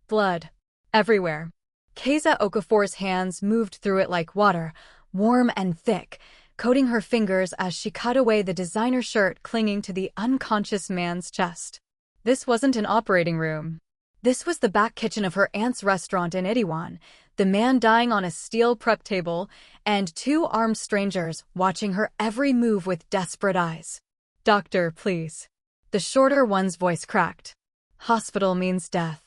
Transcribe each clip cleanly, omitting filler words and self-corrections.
Blood. Everywhere. Keiza Okafor's hands moved through it like water, warm and thick, coating her fingers as she cut away the designer shirt clinging to the unconscious man's chest. This wasn't an operating room. This was the back kitchen of her aunt's restaurant in Iriwan, the man dying on a steel prep table, and two armed strangers watching her every move with desperate eyes. "Doctor, please." The shorter one's voice cracked. "Hospital means death.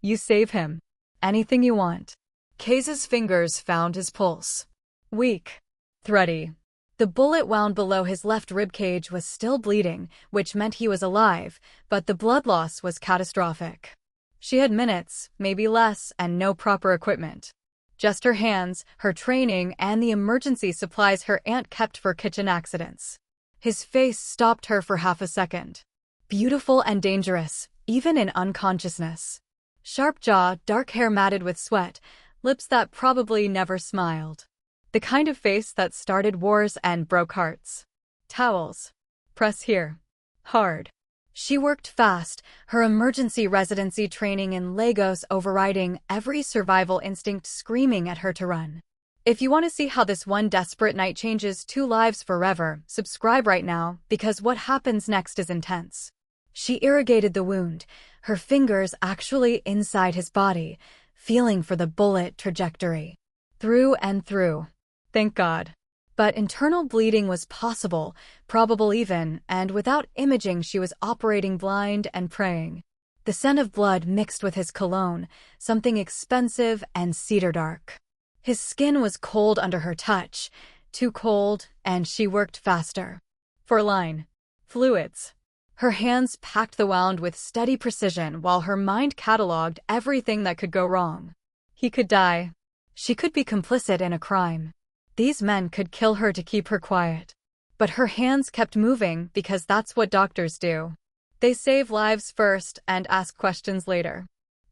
You save him. Anything you want." Keiza's fingers found his pulse. Weak. Thready. The bullet wound below his left ribcage was still bleeding, which meant he was alive, but the blood loss was catastrophic. She had minutes, maybe less, and no proper equipment. Just her hands, her training, and the emergency supplies her aunt kept for kitchen accidents. His face stopped her for half a second. Beautiful and dangerous, even in unconsciousness. Sharp jaw, dark hair matted with sweat, lips that probably never smiled. The kind of face that started wars and broke hearts. Towels. Press here. Hard. She worked fast, her emergency residency training in Lagos overriding every survival instinct screaming at her to run. If you want to see how this one desperate night changes two lives forever, subscribe right now, because what happens next is intense. She irrigated the wound, her fingers actually inside his body, feeling for the bullet trajectory. Through and through. Thank God. But internal bleeding was possible, probable even, and without imaging she was operating blind and praying. The scent of blood mixed with his cologne, something expensive and cedar dark. His skin was cold under her touch, too cold, and she worked faster. For line. Fluids. Her hands packed the wound with steady precision while her mind catalogued everything that could go wrong. He could die. She could be complicit in a crime. These men could kill her to keep her quiet. But her hands kept moving because that's what doctors do. They save lives first and ask questions later.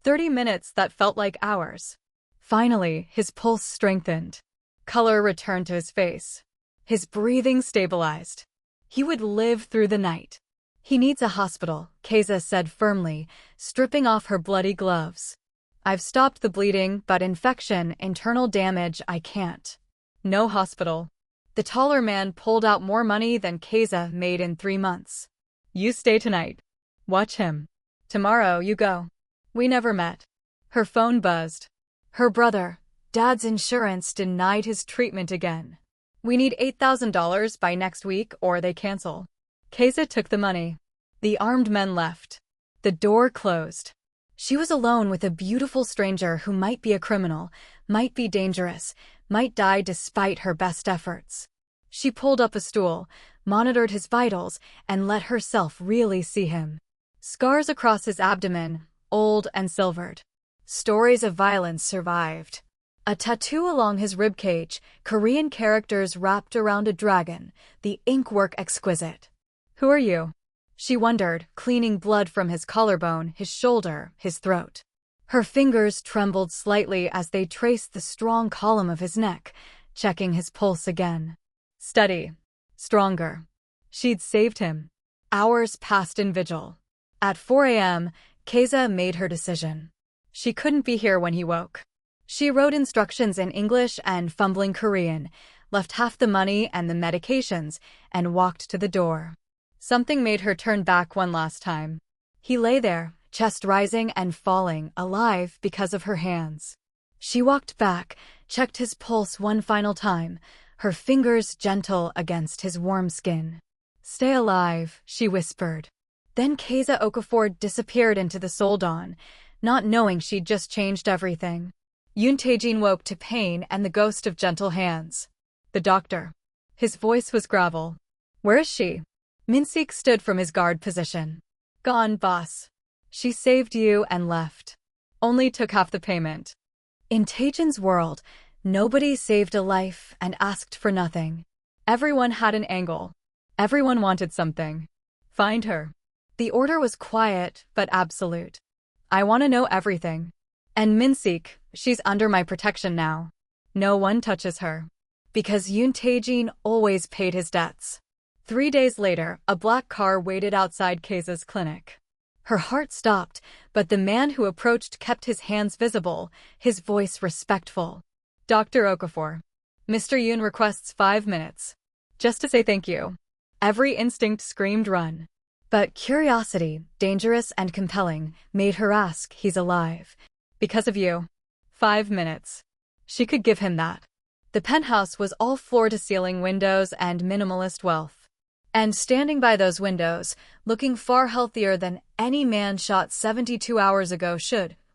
30 minutes that felt like hours. Finally, his pulse strengthened. Color returned to his face. His breathing stabilized. He would live through the night. "He needs a hospital," Keiza said firmly, stripping off her bloody gloves. "I've stopped the bleeding, but infection, internal damage, I can't." "No hospital." The taller man pulled out more money than Keiza made in 3 months. "You stay tonight. Watch him. Tomorrow you go." "We never met." Her phone buzzed. Her brother, Dad's insurance denied his treatment again. "We need $8,000 by next week or they cancel." Keiza took the money. The armed men left. The door closed. She was alone with a beautiful stranger who might be a criminal, might be dangerous, might die despite her best efforts. She pulled up a stool, monitored his vitals, and let herself really see him. Scars across his abdomen, old and silvered. Stories of violence survived. A tattoo along his ribcage, Korean characters wrapped around a dragon, the inkwork exquisite. "Who are you?" she wondered, cleaning blood from his collarbone, his shoulder, his throat. Her fingers trembled slightly as they traced the strong column of his neck, checking his pulse again. Steady. Stronger. She'd saved him. Hours passed in vigil. At 4 a.m., Keiza made her decision. She couldn't be here when he woke. She wrote instructions in English and fumbling Korean, left half the money and the medications, and walked to the door. Something made her turn back one last time. He lay there, chest rising and falling, alive because of her hands. She walked back, checked his pulse one final time, her fingers gentle against his warm skin. "Stay alive," she whispered. Then Keiza Okafor disappeared into the Soldan, not knowing she'd just changed everything. Yoon Tae-jin woke to pain and the ghost of gentle hands. "The doctor." His voice was gravel. "Where is she?" Min-sik stood from his guard position. "Gone, boss. She saved you and left. Only took half the payment." In Tae-jin's world, nobody saved a life and asked for nothing. Everyone had an angle. Everyone wanted something. "Find her." The order was quiet but absolute. "I want to know everything. And Min-sik, she's under my protection now. No one touches her." Because Yoon Tae-jin always paid his debts. 3 days later, a black car waited outside Keiza's clinic. Her heart stopped, but the man who approached kept his hands visible, his voice respectful. Dr. Okafor. Mr. Yoon requests 5 minutes. Just to say thank you. Every instinct screamed run. But curiosity, dangerous and compelling, made her ask, he's alive. Because of you. 5 minutes. She could give him that. The penthouse was all floor-to-ceiling windows and minimalist wealth. And standing by those windows, looking far healthier than any man shot 72 hours ago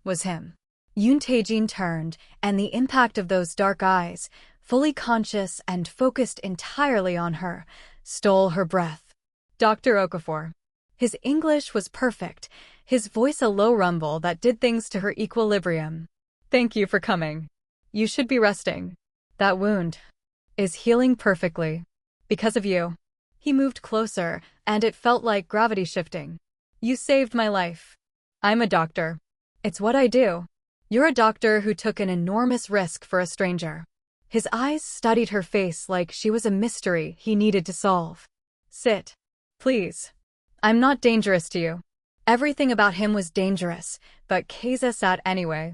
was him. Yoon Tae-jin turned, and the impact of those dark eyes, fully conscious and focused entirely on her, stole her breath. Dr. Okafor. His English was perfect, his voice a low rumble that did things to her equilibrium. Thank you for coming. You should be resting. That wound is healing perfectly. Because of you. He moved closer, and it felt like gravity shifting. You saved my life. I'm a doctor. It's what I do. You're a doctor who took an enormous risk for a stranger. His eyes studied her face like she was a mystery he needed to solve. Sit. Please. I'm not dangerous to you. Everything about him was dangerous, but Keza sat anyway.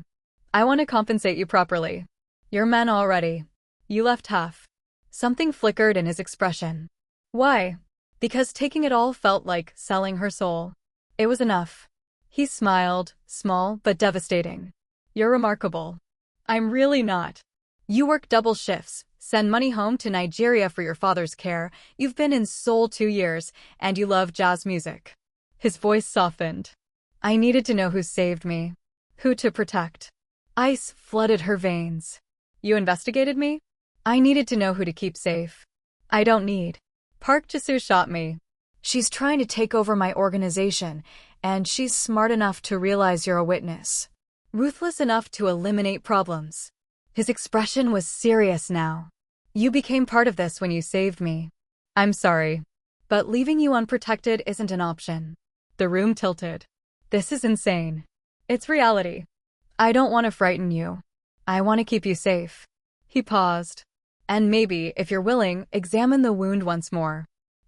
I want to compensate you properly. You're men already. You left half. Something flickered in his expression. Why? Because taking it all felt like selling her soul. It was enough. He smiled, small but devastating. You're remarkable. I'm really not. You work double shifts, send money home to Nigeria for your father's care, you've been in Seoul 2 years, and you love jazz music. His voice softened. I needed to know who saved me. Who to protect. Ice flooded her veins. You investigated me? I needed to know who to keep safe. I don't need. Park Ji-soo shot me. She's trying to take over my organization, and she's smart enough to realize you're a witness. Ruthless enough to eliminate problems. His expression was serious now. You became part of this when you saved me. I'm sorry. But leaving you unprotected isn't an option. The room tilted. This is insane. It's reality. I don't want to frighten you. I want to keep you safe. He paused. And maybe, if you're willing, examine the wound once more.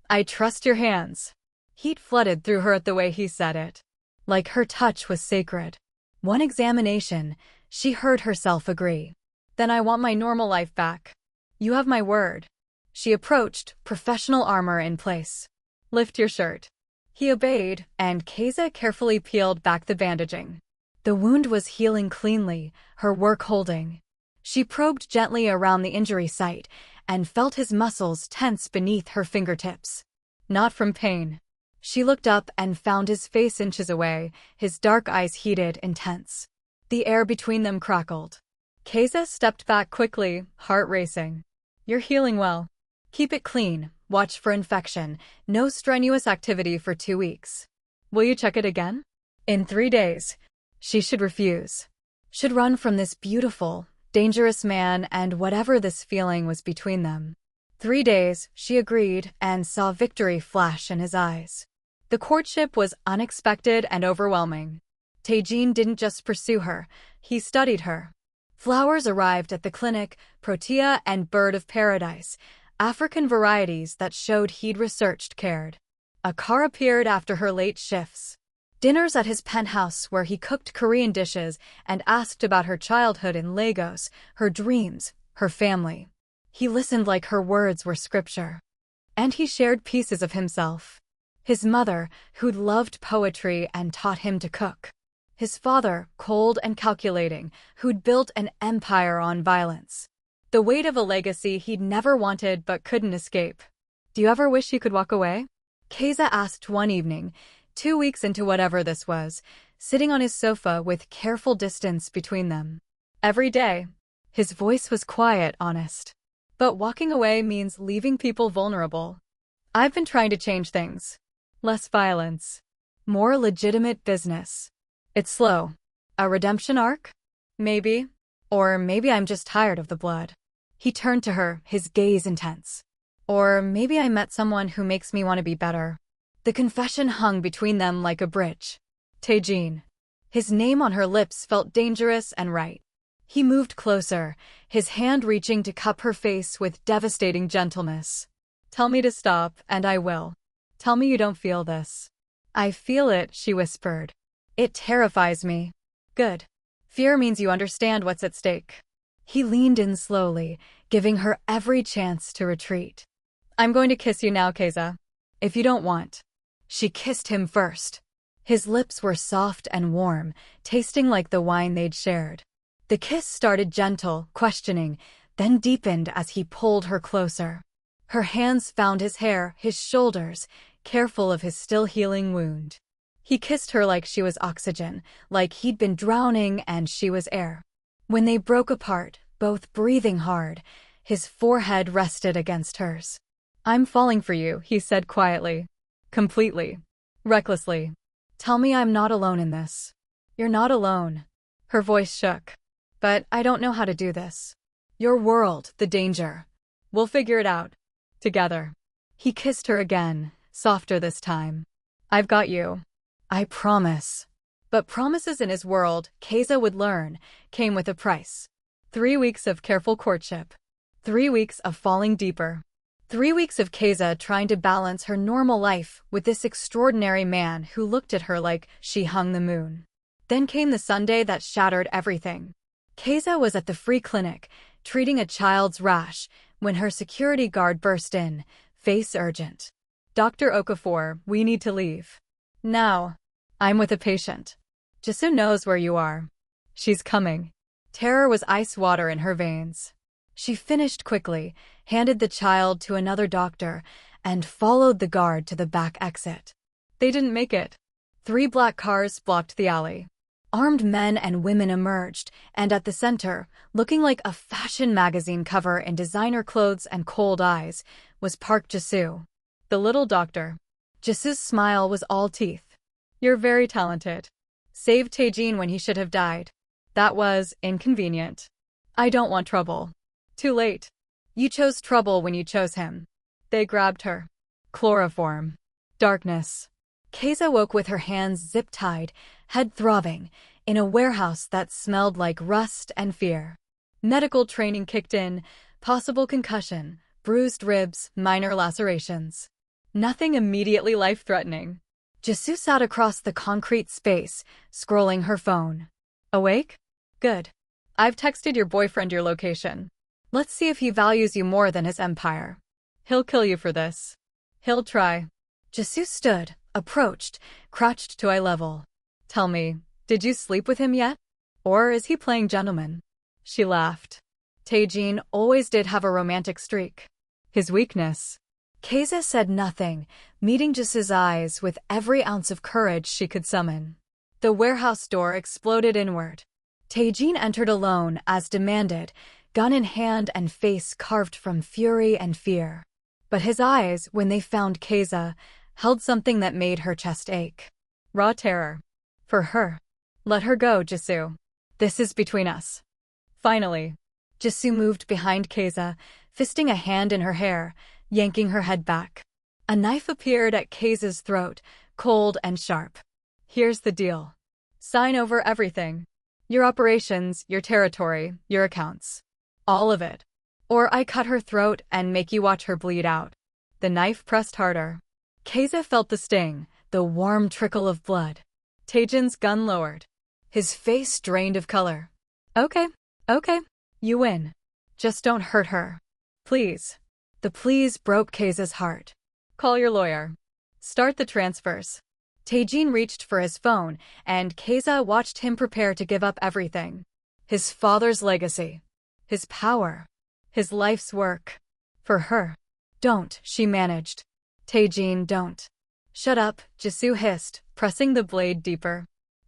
I trust your hands. Heat flooded through her at the way he said it. Like her touch was sacred. One examination, she heard herself agree. Then I want my normal life back. You have my word. She approached, professional armor in place. Lift your shirt. He obeyed, and Keza carefully peeled back the bandaging. The wound was healing cleanly, her work holding. She probed gently around the injury site and felt his muscles tense beneath her fingertips. Not from pain. She looked up and found his face inches away, his dark eyes heated, intense. The air between them crackled. Keza stepped back quickly, heart racing. You're healing well. Keep it clean, watch for infection, no strenuous activity for 2 weeks. Will you check it again? In 3 days. She should refuse. Should run from this beautiful, dangerous man and whatever this feeling was between them. 3 days, she agreed, and saw victory flash in his eyes. The courtship was unexpected and overwhelming. Tae-jin didn't just pursue her, he studied her. Flowers arrived at the clinic, protea and bird of paradise, African varieties that showed he'd researched, cared. A car appeared after her late shifts. Dinners at his penthouse where he cooked Korean dishes and asked about her childhood in Lagos, her dreams, her family. He listened like her words were scripture. And he shared pieces of himself. His mother, who'd loved poetry and taught him to cook. His father, cold and calculating, who'd built an empire on violence. The weight of a legacy he'd never wanted but couldn't escape. Do you ever wish you could walk away? Keza asked one evening, 2 weeks into whatever this was, sitting on his sofa with careful distance between them. Every day. His voice was quiet, honest. But walking away means leaving people vulnerable. I've been trying to change things. Less violence. More legitimate business. It's slow. A redemption arc? Maybe. Or maybe I'm just tired of the blood. He turned to her, his gaze intense. Or maybe I met someone who makes me want to be better. The confession hung between them like a bridge. Tae-jin. His name on her lips felt dangerous and right. He moved closer, his hand reaching to cup her face with devastating gentleness. Tell me to stop, and I will. Tell me you don't feel this. I feel it, she whispered. It terrifies me. Good. Fear means you understand what's at stake. He leaned in slowly, giving her every chance to retreat. I'm going to kiss you now, Keza. If you don't want. She kissed him first. His lips were soft and warm, tasting like the wine they'd shared. The kiss started gentle, questioning, then deepened as he pulled her closer. Her hands found his hair, his shoulders, careful of his still healing wound. He kissed her like she was oxygen, like he'd been drowning and she was air. When they broke apart, both breathing hard, his forehead rested against hers. I'm falling for you, he said quietly. Completely. Recklessly. Tell me I'm not alone in this. You're not alone. Her voice shook. But I don't know how to do this. Your world, the danger. We'll figure it out. Together. He kissed her again, softer this time. I've got you. I promise. But promises in his world, Keza would learn, came with a price. 3 weeks of careful courtship. 3 weeks of falling deeper. 3 weeks of Keza trying to balance her normal life with this extraordinary man who looked at her like she hung the moon. Then came the Sunday that shattered everything. Keza was at the free clinic, treating a child's rash, when her security guard burst in, face urgent. Dr. Okafor, we need to leave. Now. I'm with a patient. Jisoo knows where you are. She's coming. Terror was ice water in her veins. She finished quickly, handed the child to another doctor, and followed the guard to the back exit. They didn't make it. 3 black cars blocked the alley. Armed men and women emerged, and at the center, looking like a fashion magazine cover in designer clothes and cold eyes, was Park Jisoo, the little doctor. Jisoo's smile was all teeth. You're very talented. Saved Taejin when he should have died. That was inconvenient. I don't want trouble. Too late. You chose trouble when you chose him. They grabbed her. Chloroform. Darkness. Keza woke with her hands zip-tied, head throbbing, in a warehouse that smelled like rust and fear. Medical training kicked in, possible concussion, bruised ribs, minor lacerations. Nothing immediately life-threatening. Jisoo sat across the concrete space, scrolling her phone. Awake? Good. I've texted your boyfriend your location. Let's see if he values you more than his empire. He'll kill you for this. He'll try. Jisoo stood, approached, crouched to eye level. Tell me, did you sleep with him yet? Or is he playing gentleman? She laughed. Taejin always did have a romantic streak. His weakness. Keza said nothing, meeting Jisoo's eyes with every ounce of courage she could summon. The warehouse door exploded inward. Taejin entered alone as demanded, gun in hand and face carved from fury and fear. But his eyes, when they found Keza, held something that made her chest ache. Raw terror. For her. Let her go, Jisoo. This is between us. Finally. Jisoo moved behind Keza, fisting a hand in her hair, yanking her head back. A knife appeared at Keza's throat, cold and sharp. Here's the deal. Sign over everything. Your operations, your territory, your accounts. All of it. Or I cut her throat and make you watch her bleed out. The knife pressed harder. Keza felt the sting, the warm trickle of blood. Taejin's gun lowered. His face drained of color. Okay. You win. Just don't hurt her. Please. The please broke Keza's heart. Call your lawyer. Start the transfers. Taejin reached for his phone, and Keza watched him prepare to give up everything. His father's legacy. His power. His life's work. For her. Don't, she managed. Taejin, don't. Shut up, Jisoo hissed, pressing the blade deeper.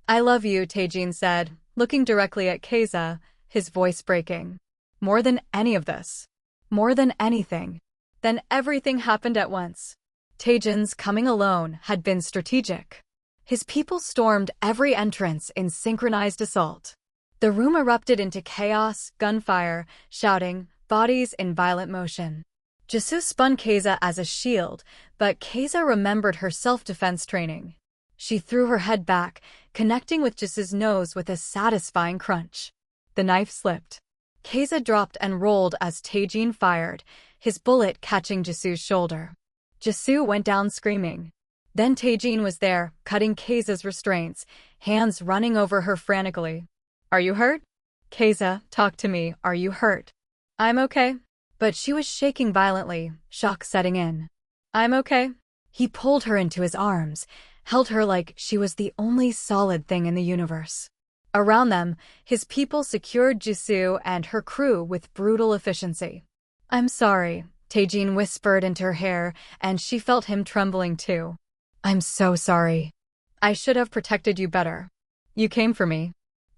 I love you, Taejin said, looking directly at Keza, his voice breaking. More than any of this. More than anything. Then everything happened at once. Taejin's coming alone had been strategic. His people stormed every entrance in synchronized assault. The room erupted into chaos, gunfire, shouting, bodies in violent motion. Jisoo spun Keza as a shield, but Keza remembered her self-defense training. She threw her head back, connecting with Jisoo's nose with a satisfying crunch. The knife slipped. Keza dropped and rolled as Taejin fired, his bullet catching Jisoo's shoulder. Jisoo went down screaming. Then Taejin was there, cutting Keiza's restraints, hands running over her frantically. Are you hurt? Keiza, talk to me, are you hurt? I'm okay. But she was shaking violently, shock setting in. I'm okay. He pulled her into his arms, held her like she was the only solid thing in the universe. Around them, his people secured Jisoo and her crew with brutal efficiency. I'm sorry, Taejin whispered into her hair, and she felt him trembling too. I'm so sorry. I should have protected you better. You came for me.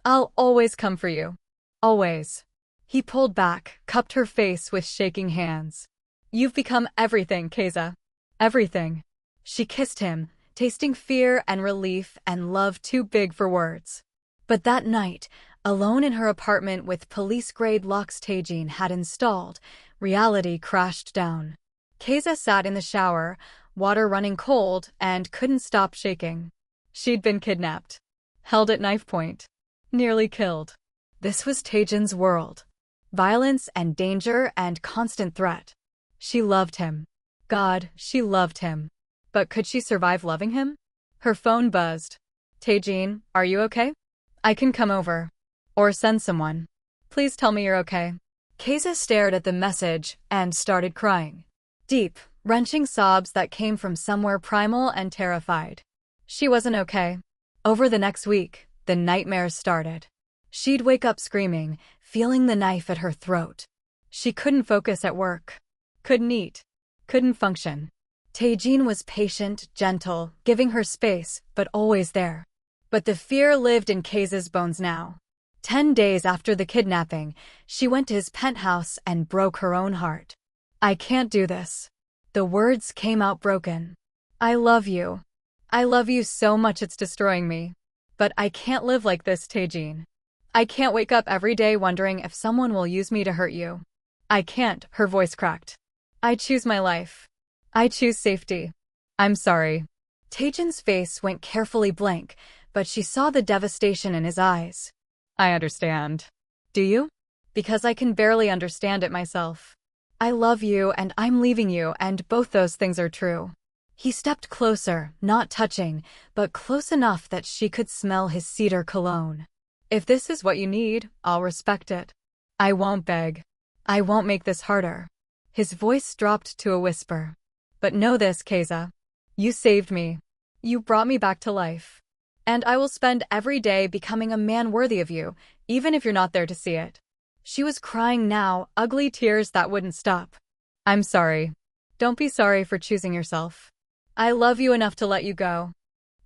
I'll always come for you. Always. He pulled back, cupped her face with shaking hands. You've become everything, Keiza. Everything. She kissed him, tasting fear and relief and love too big for words. But that night, alone in her apartment with police-grade locks Taejin had installed, reality crashed down. Keiza sat in the shower, water running cold, and couldn't stop shaking. She'd been kidnapped. Held at knife point. Nearly killed. This was Taejin's world. Violence and danger and constant threat. She loved him. God, she loved him. But could she survive loving him? Her phone buzzed. Taejin, are you okay? I can come over. Or send someone. Please tell me you're okay. Keiza stared at the message and started crying. Deep, wrenching sobs that came from somewhere primal and terrified. She wasn't okay. Over the next week, the nightmares started. She'd wake up screaming, feeling the knife at her throat. She couldn't focus at work. Couldn't eat. Couldn't function. Taejin was patient, gentle, giving her space, but always there. But the fear lived in Keiza's bones now. 10 days after the kidnapping, she went to his penthouse and broke her own heart. I can't do this. The words came out broken. I love you. I love you so much it's destroying me. But I can't live like this, Taejin. I can't wake up every day wondering if someone will use me to hurt you. I can't, her voice cracked. I choose my life. I choose safety. I'm sorry. Taejin's face went carefully blank, but she saw the devastation in his eyes. I understand. Do you? Because I can barely understand it myself. I love you and I'm leaving you, and both those things are true. He stepped closer, not touching, but close enough that she could smell his cedar cologne. If this is what you need, I'll respect it. I won't beg. I won't make this harder. His voice dropped to a whisper. But know this, Keiza. You saved me. You brought me back to life. And I will spend every day becoming a man worthy of you, even if you're not there to see it. She was crying now, ugly tears that wouldn't stop. I'm sorry. Don't be sorry for choosing yourself. I love you enough to let you go.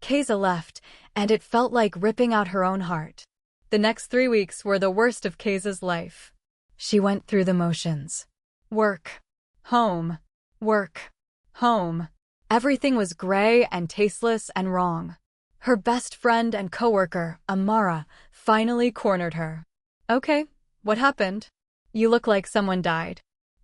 Keiza left, and it felt like ripping out her own heart. The next 3 weeks were the worst of Keiza's life. She went through the motions. Work. Home. Work. Home. Everything was gray and tasteless and wrong. Her best friend and coworker, Amara, finally cornered her. Okay, what happened? You look like someone died.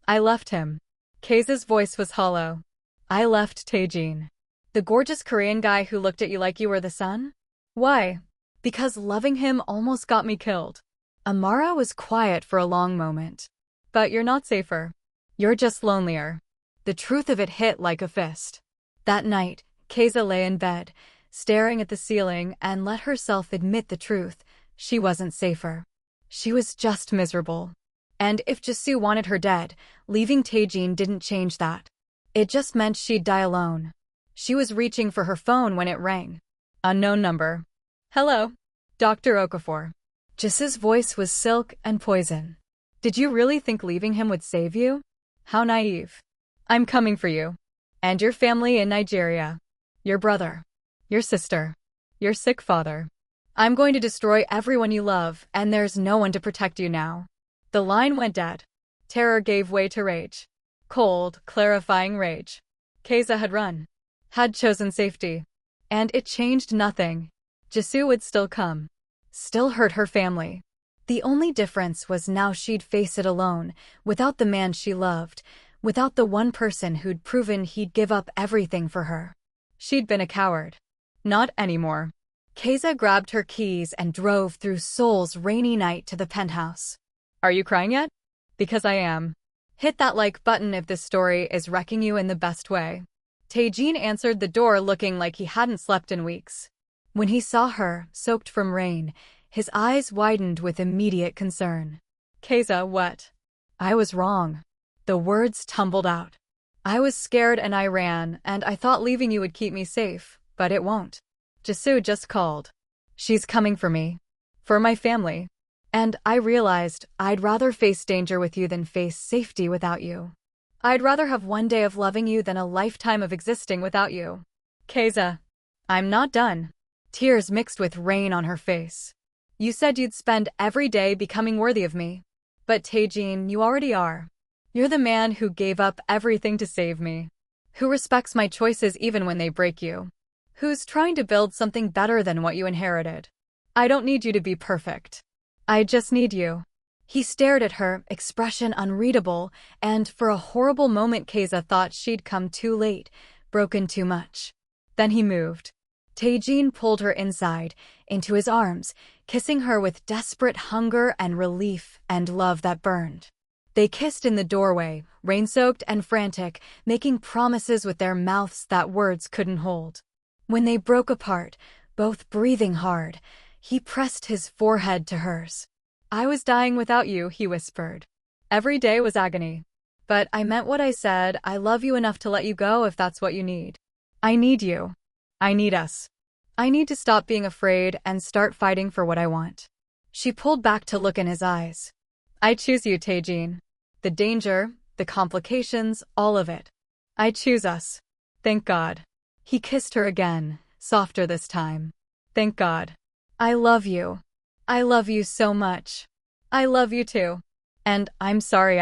I left him. Keiza's voice was hollow. I left Taejin. The gorgeous Korean guy who looked at you like you were the sun? Why? Because loving him almost got me killed. Amara was quiet for a long moment. But you're not safer. You're just lonelier. The truth of it hit like a fist. That night, Keiza lay in bed, staring at the ceiling, and let herself admit the truth. She wasn't safer. She was just miserable. And if Jisoo wanted her dead, leaving Taejin didn't change that. It just meant she'd die alone. She was reaching for her phone when it rang. Unknown number. Hello. Dr. Okafor. Jisoo's voice was silk and poison. Did you really think leaving him would save you? How naive. I'm coming for you. And your family in Nigeria. Your brother. Your sister. Your sick father. I'm going to destroy everyone you love, and there's no one to protect you now. The line went dead. Terror gave way to rage. Cold, clarifying rage. Keiza had run. Had chosen safety. And it changed nothing. Jisoo would still come. Still hurt her family. The only difference was now she'd face it alone, without the man she loved, without the one person who'd proven he'd give up everything for her. She'd been a coward. Not anymore. Keiza grabbed her keys and drove through Seoul's rainy night to the penthouse. Are you crying yet? Because I am. Hit that like button if this story is wrecking you in the best way. Taejin answered the door looking like he hadn't slept in weeks. When he saw her, soaked from rain, his eyes widened with immediate concern. Keza, what? I was wrong. The words tumbled out. I was scared and I ran, and I thought leaving you would keep me safe, but it won't. Jisoo just called. She's coming for me. For my family. And I realized I'd rather face danger with you than face safety without you. I'd rather have one day of loving you than a lifetime of existing without you. Keza. I'm not done. Tears mixed with rain on her face. You said you'd spend every day becoming worthy of me. But Taejin, you already are. You're the man who gave up everything to save me. Who respects my choices even when they break you. Who's trying to build something better than what you inherited. I don't need you to be perfect. I just need you. He stared at her, expression unreadable, and for a horrible moment Keza thought she'd come too late, broken too much. Then he moved. Taejin pulled her inside, into his arms, kissing her with desperate hunger and relief and love that burned. They kissed in the doorway, rain-soaked and frantic, making promises with their mouths that words couldn't hold. When they broke apart, both breathing hard, he pressed his forehead to hers. I was dying without you, he whispered. Every day was agony. But I meant what I said. I love you enough to let you go if that's what you need. I need you. I need us. I need to stop being afraid and start fighting for what I want. She pulled back to look in his eyes. I choose you, Taejin. The danger, the complications, all of it. I choose us. Thank God. He kissed her again, softer this time. Thank God. I love you. I love you so much. I love you too. And I'm sorry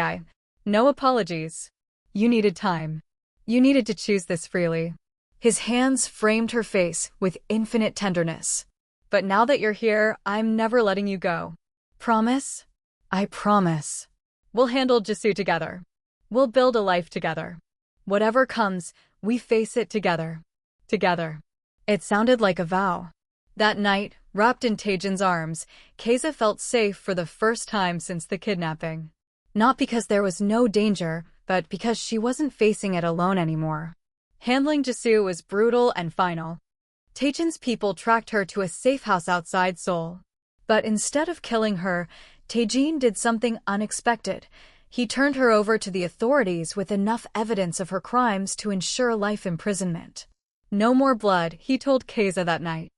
No apologies. You needed time. You needed to choose this freely. His hands framed her face with infinite tenderness. But now that you're here, I'm never letting you go. Promise? I promise. We'll handle Jisoo together. We'll build a life together. Whatever comes, we face it together. Together. It sounded like a vow. That night, wrapped in Taejin's arms, Keza felt safe for the first time since the kidnapping. Not because there was no danger, but because she wasn't facing it alone anymore. Handling Jisoo was brutal and final. Taejin's people tracked her to a safe house outside Seoul. But instead of killing her, Taejin did something unexpected. He turned her over to the authorities with enough evidence of her crimes to ensure life imprisonment. No more blood, he told Keza that night.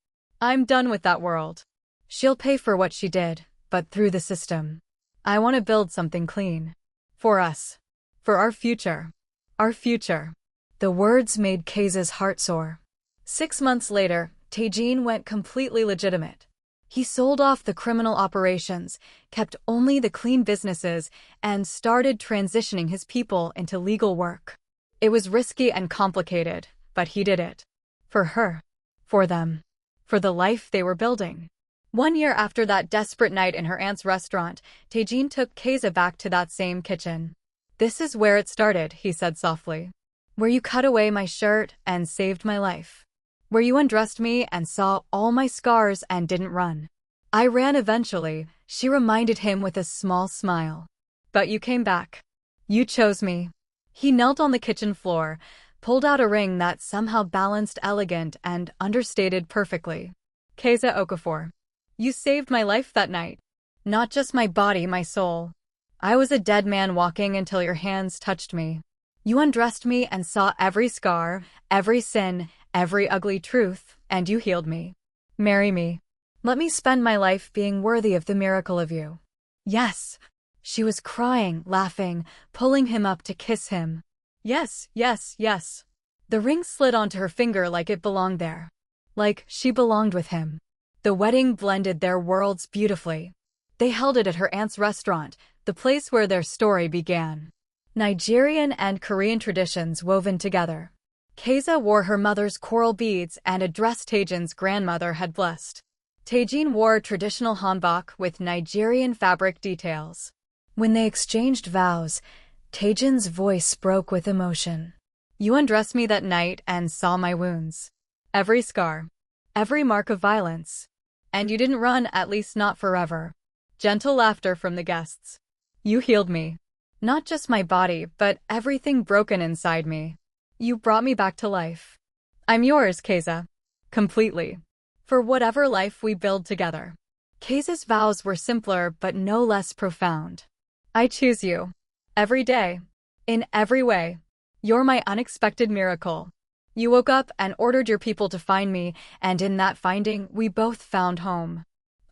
I'm done with that world. She'll pay for what she did, but through the system. I want to build something clean. For us. For our future. Our future. The words made Keza's heart soar. 6 months later, Taejin went completely legitimate. He sold off the criminal operations, kept only the clean businesses, and started transitioning his people into legal work. It was risky and complicated, but he did it. For her. For them. For the life they were building. 1 year after that desperate night in her aunt's restaurant, Taejin took Keza back to that same kitchen. This is where it started, he said softly. Where you cut away my shirt and saved my life. Where you undressed me and saw all my scars and didn't run. I ran eventually, she reminded him with a small smile. But you came back. You chose me. He knelt on the kitchen floor, pulled out a ring that somehow balanced elegant and understated perfectly. Keza Okafor. You saved my life that night. Not just my body, my soul. I was a dead man walking until your hands touched me. You undressed me and saw every scar, every sin, every ugly truth, and you healed me. Marry me. Let me spend my life being worthy of the miracle of you. Yes. She was crying, laughing, pulling him up to kiss him. Yes, yes, yes. The ring slid onto her finger like it belonged there. Like she belonged with him. The wedding blended their worlds beautifully. They held it at her aunt's restaurant, the place where their story began. Nigerian and Korean traditions woven together. Keza wore her mother's coral beads and a dress Taejin's grandmother had blessed. Taejin wore traditional hanbok with Nigerian fabric details. When they exchanged vows, Taejin's voice broke with emotion. You undressed me that night and saw my wounds. Every scar. Every mark of violence. And you didn't run, at least not forever. Gentle laughter from the guests. You healed me. Not just my body, but everything broken inside me. You brought me back to life. I'm yours, Keiza. Completely. For whatever life we build together. Keiza's vows were simpler but no less profound. I choose you. Every day. In every way. You're my unexpected miracle. You woke up and ordered your people to find me, and in that finding, we both found home.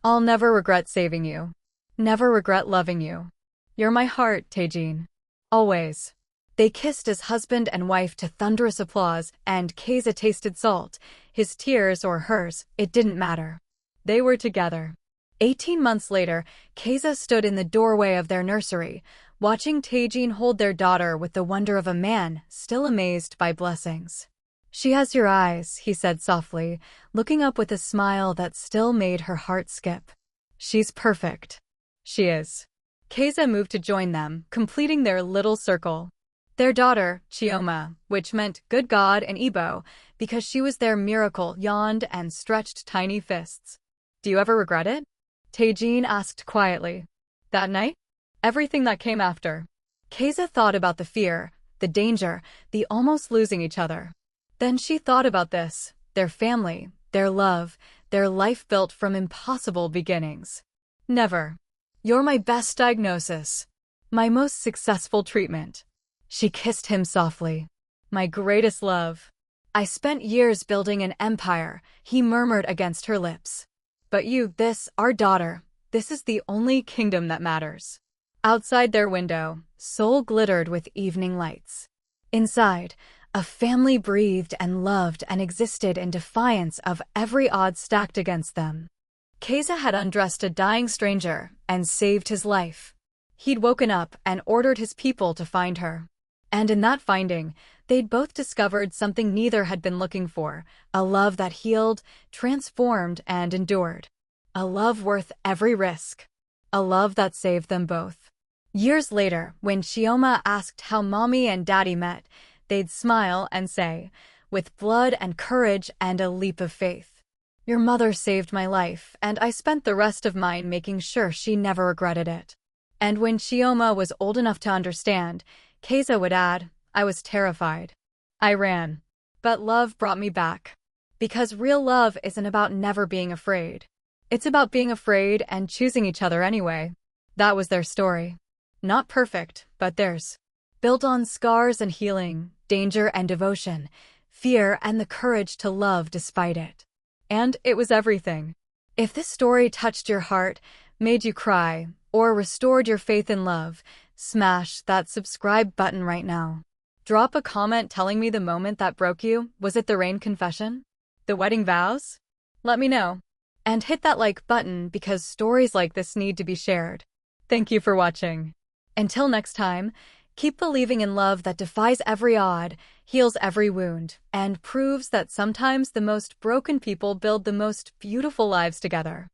I'll never regret saving you. Never regret loving you. You're my heart, Taejin. Always. They kissed as husband and wife to thunderous applause, and Keiza tasted salt. His tears or hers, it didn't matter. They were together. 18 months later, Keiza stood in the doorway of their nursery, watching Taejin hold their daughter with the wonder of a man still amazed by blessings. She has your eyes, he said softly, looking up with a smile that still made her heart skip. She's perfect. She is. Keiza moved to join them, completing their little circle. Their daughter, Chioma, which meant good God in Igbo, because she was their miracle, yawned and stretched tiny fists. Do you ever regret it? Taejin asked quietly. That night? Everything that came after. Keiza thought about the fear, the danger, the almost losing each other. Then she thought about this, their family, their love, their life built from impossible beginnings. Never. You're my best diagnosis. My most successful treatment. She kissed him softly. My greatest love. I spent years building an empire, he murmured against her lips. But you, our daughter, this is the only kingdom that matters. Outside their window, Seoul glittered with evening lights. Inside, a family breathed and loved and existed in defiance of every odd stacked against them. Keiza had undressed a dying stranger and saved his life. He'd woken up and ordered his people to find her. And in that finding, they'd both discovered something neither had been looking for, a love that healed, transformed, and endured. A love worth every risk. A love that saved them both. Years later, when Chioma asked how Mommy and Daddy met, they'd smile and say, with blood and courage and a leap of faith, your mother saved my life, and I spent the rest of mine making sure she never regretted it. And when Chioma was old enough to understand, Keiza would add, I was terrified. I ran. But love brought me back. Because real love isn't about never being afraid. It's about being afraid and choosing each other anyway. That was their story. Not perfect, but theirs. Built on scars and healing, danger and devotion, fear and the courage to love despite it. And it was everything. If this story touched your heart, made you cry, or restored your faith in love, smash that subscribe button right now. Drop a comment telling me the moment that broke you. Was it the rain confession? The wedding vows? Let me know. And hit that like button because stories like this need to be shared. Thank you for watching. Until next time, keep believing in love that defies every odd, heals every wound, and proves that sometimes the most broken people build the most beautiful lives together.